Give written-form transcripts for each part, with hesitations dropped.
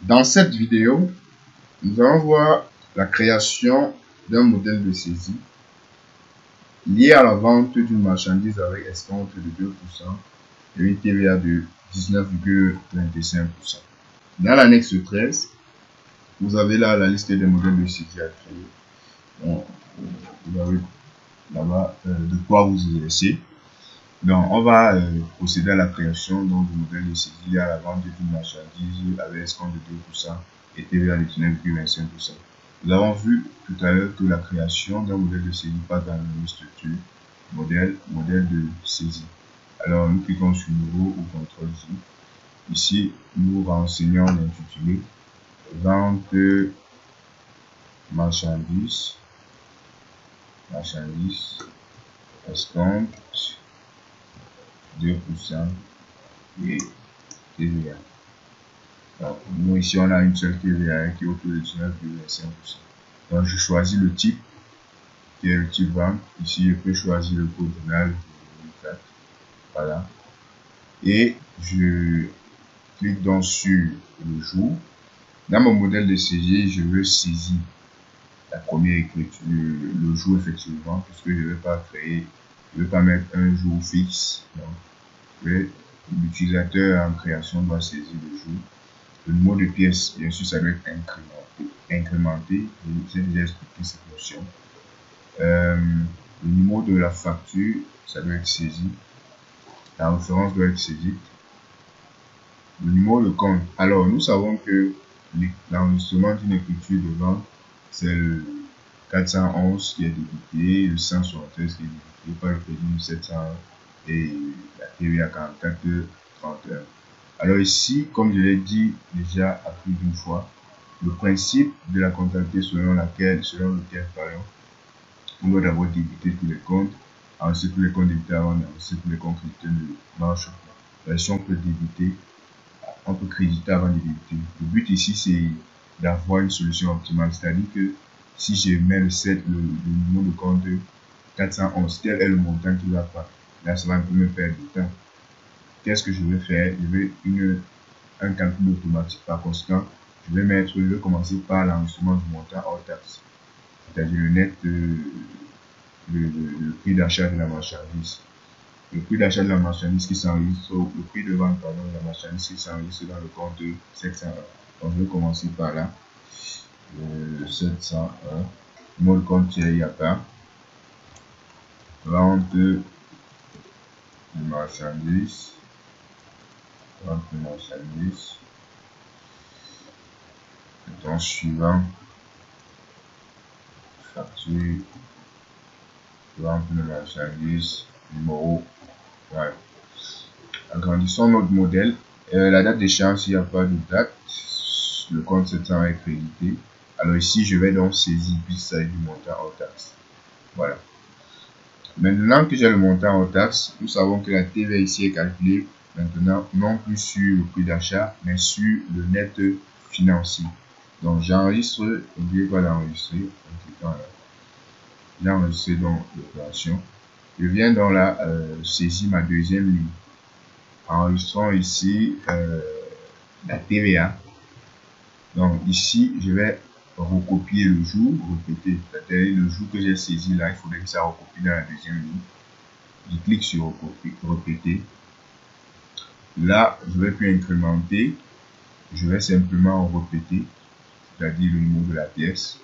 Dans cette vidéo, nous allons voir la création d'un modèle de saisie lié à la vente d'une marchandise avec escompte de 2% et une TVA de 19,25%. Dans l'annexe 13, vous avez là la liste des modèles de saisie à créer. Donc, vous avez là-bas de quoi vous exercer. Donc, on va procéder à la création du modèle de saisie lié à la vente d'une marchandise avec escompte de 2% et TVA de 19,25%. Nous avons vu tout à l'heure que la création d'un modèle de saisie passe dans la même structure, modèle de saisie. Alors, nous cliquons sur Nouveau ou CTRL-J. Ici, nous renseignons l'intitulé vente marchandise, escompte 2% et TVA. Alors, nous ici on a une seule TVA qui est autour de 19,5%. Donc je choisis le type qui est le type vente. Ici je peux choisir le code journal 2004. Voilà. Et je clique donc sur le jour. Dans mon modèle de saisie, je veux saisir la première écriture, le jour effectivement, puisque je ne vais pas créer, je ne vais pas mettre un jour fixe. L'utilisateur en création doit saisir le jour. Le numéro de pièce, bien sûr, ça doit être incrémenté. J'ai déjà expliqué cette notion. Le numéro de la facture, ça doit être saisi. La référence doit être saisie. Le numéro de compte. Alors, nous savons que l'enregistrement d'une écriture de vente, c'est le 411 qui est débité, le 173 qui est débité par le crédit 701 et la TVA 4431. Alors ici, comme je l'ai dit déjà à plus d'une fois, le principe de la comptabilité selon lequel pardon, on doit d'abord débiter tous les comptes, ensuite tous les comptes débités avant, ensuite tous les comptes crédités ne marchent pas. Si on peut débiter, on peut créditer avant de débiter. Le but ici, c'est d'avoir une solution optimale, c'est-à-dire que si je mets le numéro de compte de 411, quel est le montant qui va pas? Là, ça va me faire du temps. Qu'est-ce que je vais faire? Je vais un calcul automatique. Par conséquent, je vais commencer par l'enregistrement du montant hors taxe, c'est-à-dire le net, le prix d'achat de la marchandise. Le prix d'achat de la marchandise qui s'enregistre, le prix de vente pardon, de la marchandise qui s'enregistre dans le compte 701. Donc je vais commencer par là. 701. Numéro de compte, il n'y a pas. Vente de marchandise. Vente de marchandise. Temps suivant. Facture. Vente de marchandise. Numéro. Voilà. Agrandissons notre modèle. La date d'échéance, il n'y a pas de date. Le compte 700 est crédité. Alors ici, je vais donc saisir puisqu'il s'agit du montant hors taxe. Voilà. Maintenant que j'ai le montant hors taxe, nous savons que la TVA ici est calculée maintenant non plus sur le prix d'achat, mais sur le net financier. Donc j'enregistre, n'oubliez pas d'enregistrer. J'ai enregistré donc l'opération. Je viens dans la saisie ma deuxième ligne. Enregistrons ici la TVA. Donc ici, je vais recopier le jour, répéter. C'est-à-dire le jour que j'ai saisi là, il faudrait que ça recopie dans la deuxième ligne. Je clique sur répéter. Là, je vais plus incrémenter. Je vais simplement répéter, c'est-à-dire le numéro de la pièce.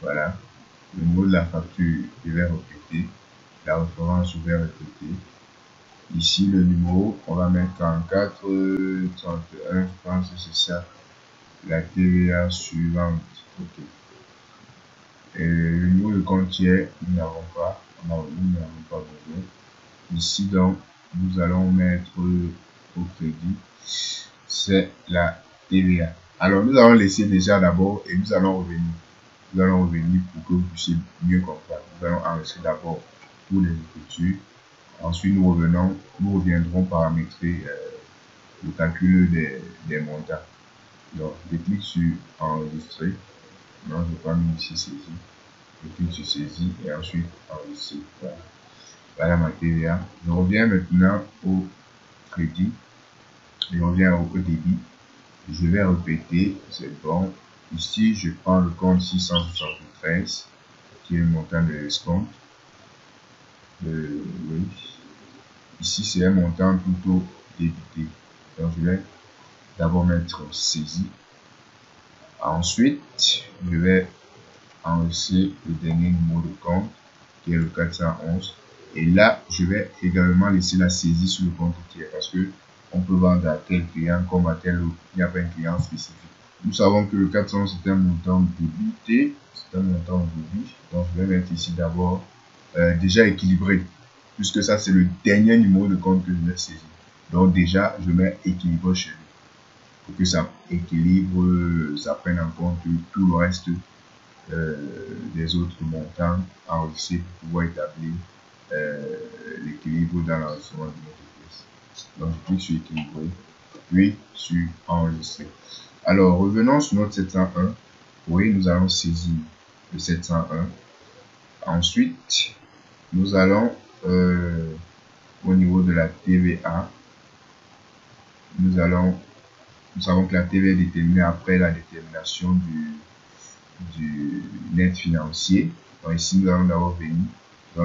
Voilà. Le numéro de la facture, je vais répéter. La référence, je vais répéter. Ici, le numéro, on va mettre 44, 31, je pense que c'est ça. La TVA suivante. Ok. Et le numéro de compte, nous n'avons pas. Nous n'avons pas besoin. Ici, donc, nous allons mettre au crédit. C'est la TVA. Alors, nous allons laisser déjà d'abord et nous allons revenir. Nous allons revenir pour que vous puissiez mieux comprendre. Nous allons enregistrer d'abord pour les écritures. Ensuite, nous reviendrons paramétrer le calcul des montants. Donc, je clique sur enregistrer. Non, je vais pas mis ici saisie. Je clique sur saisie et ensuite enregistrer. Voilà. Voilà ma TVA. Je reviens maintenant au crédit. Je reviens au débit. Je vais répéter, c'est bon. Ici, je prends le compte 673, qui est le montant de l'escompte. Oui. Ici, c'est un montant plutôt débité. Donc, je vais d'abord mettre saisie. Ensuite, je vais enregistrer le dernier numéro de compte, qui est le 411. Et là, je vais également laisser la saisie sur le compte tiers parce que on peut vendre à tel client comme à tel autre. Il n'y a pas un client spécifique. Nous savons que le 411 c'est un montant débité. C'est un montant débit. Donc, je vais mettre ici d'abord déjà équilibré. Puisque ça, c'est le dernier numéro de compte que je vais saisir. Donc, déjà, je mets équilibré chez lui. Pour que ça équilibre, ça prenne en compte tout le reste des autres montants enregistrés pour pouvoir établir l'équilibre dans l'enregistrement de notre pièce. Donc, je clique sur équilibrer, puis sur enregistrer. Alors, revenons sur notre 701. Oui, nous allons saisir le 701. Ensuite, nous allons au niveau de la TVA. Nous savons que la TVA est déterminée après la détermination du net financier. Donc ici, nous allons d'abord venir, nous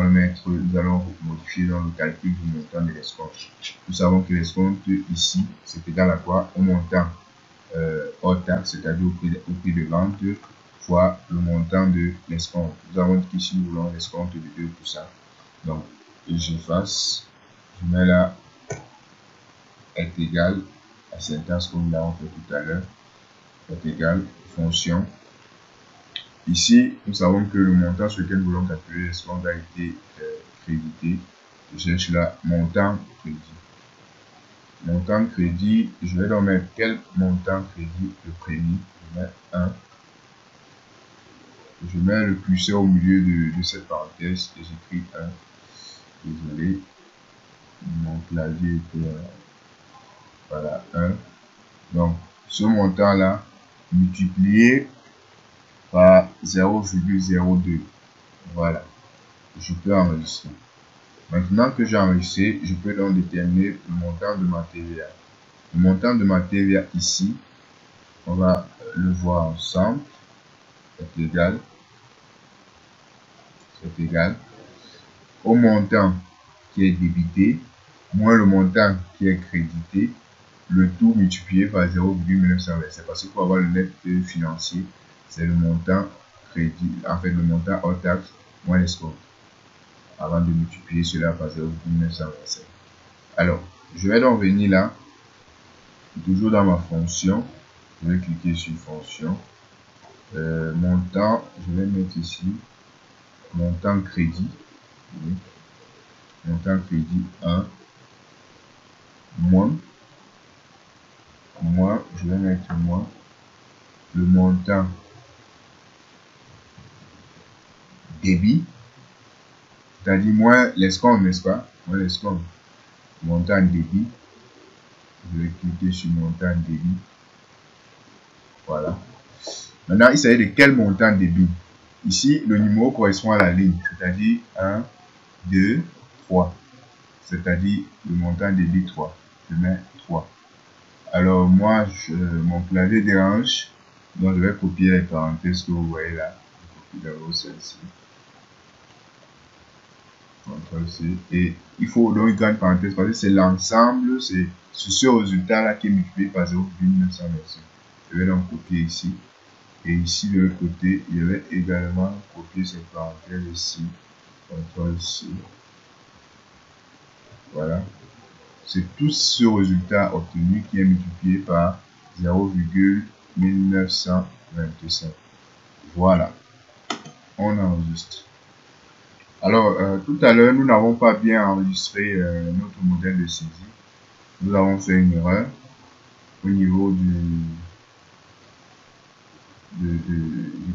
allons modifier dans le calcul du montant de l'escompte. Nous savons que l'escompte ici, c'est égal à quoi? Au montant hors taxe, c'est-à-dire au prix de vente, fois le montant de l'escompte. Nous avons dit qu'ici, nous voulons l'escompte de 2%. Donc, j'efface, je mets là, est égal à syntaxe comme nous l'avons fait tout à l'heure, est égal, fonction. Ici, nous savons que le montant sur lequel nous voulons calculer l'escompte a été crédité. Je cherche là montant crédit. Montant crédit, je vais donc mettre quel montant crédit le premier. Je mets 1. Je mets le curseur au milieu de cette parenthèse et j'écris 1. Désolé, mon clavier était voilà 1. Donc, ce montant-là multiplié par 0,02. Voilà, je peux enregistrer. Maintenant que j'ai enregistré, je peux donc déterminer le montant de ma TVA. Le montant de ma TVA ici, on va le voir ensemble, c'est égal au montant qui est débité, moins le montant qui est crédité, le tout multiplié par 0,1927. Parce qu'il faut avoir le net financier, c'est le montant crédit, en fait le montant hors taxe moins l'escompte, avant de multiplier cela par 0,1927. Alors, je vais donc venir là, toujours dans ma fonction, je vais cliquer sur fonction, montant, je vais mettre ici, montant crédit, oui. Montant crédit 1, moins, je vais mettre moins, le montant débit, c'est-à-dire moins l'escompte, n'est-ce pas? Moins l'escompte. Montant débit, je vais cliquer sur montant débit. Voilà. Maintenant, il s'agit de quel montant débit? Ici, le numéro correspond à la ligne, c'est-à-dire 1, 2, 3. C'est-à-dire le montant débit 3. Je mets 3. Alors, moi, mon clavier dérange, donc je vais copier les parenthèses que vous voyez là. Je copie d'abord celle-ci. CTRL-C. Et il faut donc une grande parenthèse parce que c'est l'ensemble, c'est ce résultat-là qui est multiplié par 0,925. Je vais donc copier ici. Et ici, de l'autre côté, je vais également copier cette parenthèse ici. CTRL-C. Voilà. C'est tout ce résultat obtenu qui est multiplié par 0,1925. Voilà. On enregistre. Alors, tout à l'heure, nous n'avons pas bien enregistré notre modèle de saisie. Nous avons fait une erreur au niveau du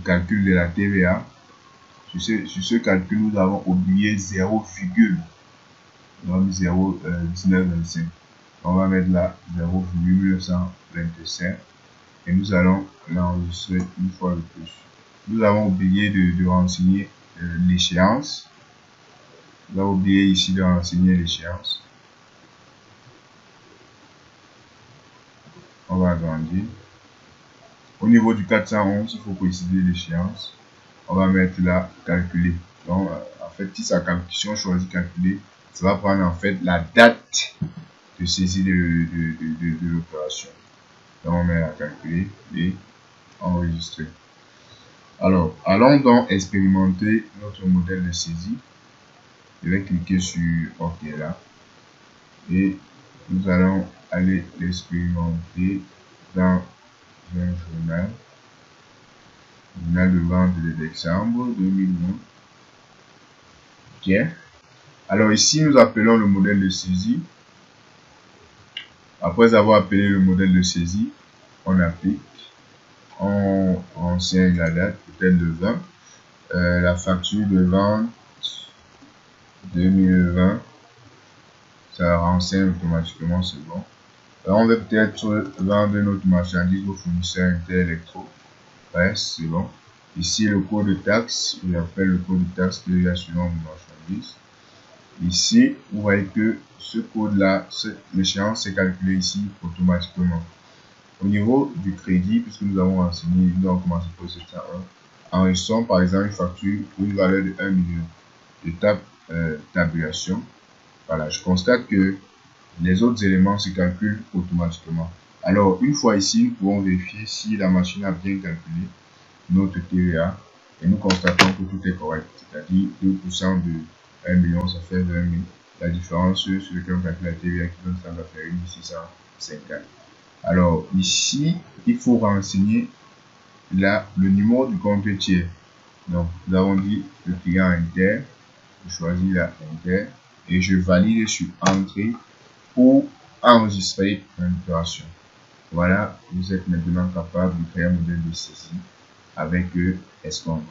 calcul de la TVA. Sur ce calcul, nous avons oublié 0,1925. On va mettre là 0,1925 et nous allons l'enregistrer une fois de plus. Nous avons oublié de renseigner l'échéance. Nous avons oublié ici de renseigner l'échéance. On va agrandir. Au niveau du 411, il faut préciser l'échéance. On va mettre là calculer. Donc, en fait, si on choisit calculer, ça va prendre en fait la date de saisie de l'opération. Donc, on met à calculer et enregistrer. Alors, allons donc expérimenter notre modèle de saisie. Je vais cliquer sur OK là. Et nous allons aller l'expérimenter dans un journal de vente de décembre 2020. Ok. Alors ici, nous appelons le modèle de saisie. Après avoir appelé le modèle de saisie, on applique. On renseigne la date, peut-être le 20. La facture de vente 2020. Ça renseigne automatiquement, c'est bon. Alors, on veut peut-être vendre notre marchandise au fournisseur Interélectro. Ouais, c'est bon. Ici, le code de taxe, j'appelle le code de taxe de l'assurance de marchandise. Ici, vous voyez que ce code-là, l'échéance est calculée ici automatiquement. Au niveau du crédit, puisque nous avons renseigné, nous avons commencé pour 701, enregistrons par exemple une facture pour une valeur de 1 million. Je tape tabulation. Voilà, je constate que les autres éléments se calculent automatiquement. Alors, une fois ici, nous pouvons vérifier si la machine a bien calculé notre TVA et nous constatons que tout est correct. C'est-à-dire 2% de 1 million, ça fait 20 000. La différence sur lequel on calcule la TVA qui donne 650. Alors, ici, il faut renseigner là, le numéro du compte tiers. Donc, nous avons dit le client Inter. Je choisis la Inter et je valide sur Entrée pour enregistrer l'opération. Voilà, vous êtes maintenant capable de créer un modèle de saisie avec Escompte.